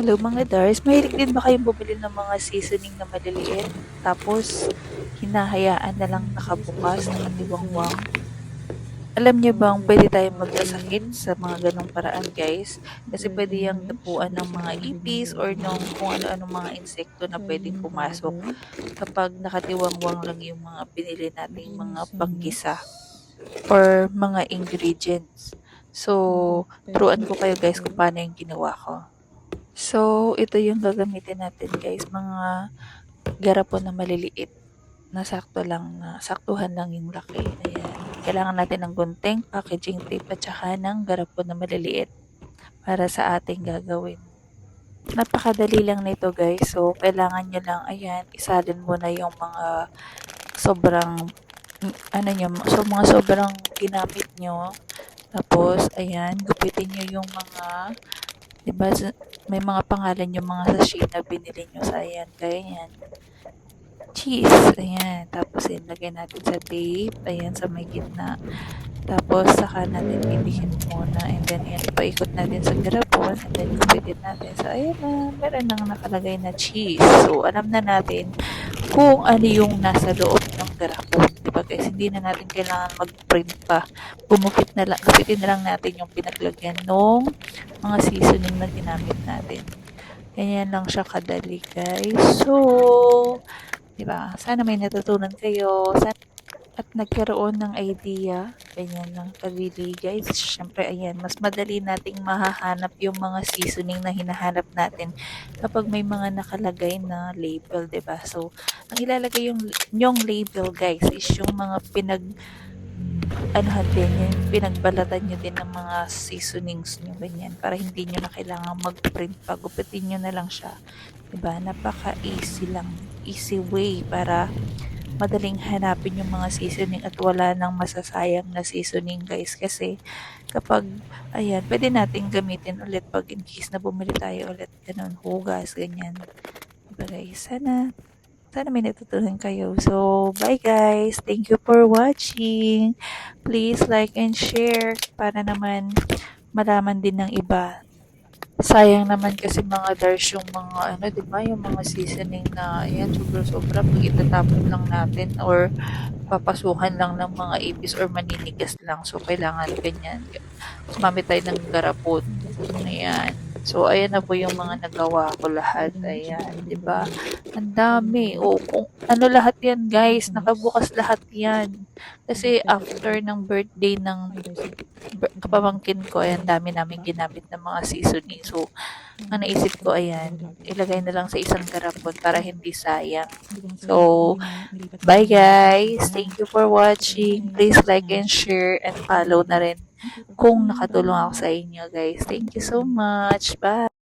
Hello mga Dars, mahilig din ba kayong bumili ng mga seasoning na maliliit? Tapos, hinahayaan na lang nakabukas, nakatiwangwang? Alam niyo bang pwede tayong magkasakit sa mga ganong paraan guys? Kasi pwede yung tapuan ng mga ipis or nung kung ano-anong mga insekto na pwedeng pumasok kapag nakatiwangwang lang yung mga binili nating mga panggisa or mga ingredients. So, turuan ko kayo guys kung paano yung ginawa ko. So, ito yung gagamitin natin guys, mga garapon na maliliit na sakto lang, na saktuhan lang yung laki. Ayan. Kailangan natin ng gunting, packaging tape at saka ng garapon na maliliit para sa ating gagawin. Napakadali lang nito guys. So, kailangan nyo lang, ayan, isalin mo na yung mga sobrang, ano nyo, so mga sobrang ginamit nyo. Tapos, ayan, gupitin nyo yung mga, diba, may mga pangalan yung mga sachet na binili nyo sa ayan. Kaya yan. Cheese. Ayan. Tapos, ilagay natin sa tape. Ayan, sa may gitna. Tapos, saka natin pilihin muna. And then, ayan, ipaikot natin sa garapon. And then, kupitin natin. So, ayan na. Meron nang nakalagay na cheese. So, alam na natin kung ano yung nasa loob ng garapon. Diba guys? Hindi na natin kailangan mag-print pa. Gumupit na lang. Gupitin na lang natin yung pinaglagyan ng mga seasoning na ginamit natin. Ganyan lang siya kadali guys. So, diba? Sana may natutunan kayo. At nagkaroon ng idea. Ganyan lang kadali guys. Siyempre, ayan. Mas madali nating mahahanap yung mga seasoning na hinahanap natin kapag may mga nakalagay na label, diba? So, ang ilalagay yung label guys is yung mga anuhan din, yung pinagbalatan nyo din ng mga seasonings nyo, ganyan, para hindi nyo na kailangan mag-print pa, gupitin nyo na lang siya, diba, napaka-easy lang, easy way para madaling hanapin yung mga seasoning at wala nang masasayang na seasoning guys, kasi kapag, ayan, pwede natin gamitin ulit pag in case na bumili tayo ulit, ganun, hugas, ganyan, diba guys, sana may natutunan kayo. So, bye guys. Thank you for watching. Please like and share para naman malaman din ng iba. Sayang naman kasi mga Dars yung mga ano, 'di ba, yung mga seasoning na ayan, sobra-sobra pag itatapon lang natin or papasukan lang ng mga ipis or maninigas lang. So, kailangan ganyan. Sumami tayo ng garapon. Ayan. So, ayan na po yung mga nagawa ko lahat. Ayan, di ba? Ang dami. O, kung ano lahat yan, guys. Nakabukas lahat yan. Kasi after ng birthday ng kapamangkin ko, ayan, dami namin ginamit ng mga seasoning. So, ang naisip ko, ayan, ilagay na lang sa isang garapon para hindi sayang. So, bye guys. Thank you for watching. Please like and share and follow na rin kung nakatulong ako sa inyo guys. Thank you so much. Bye.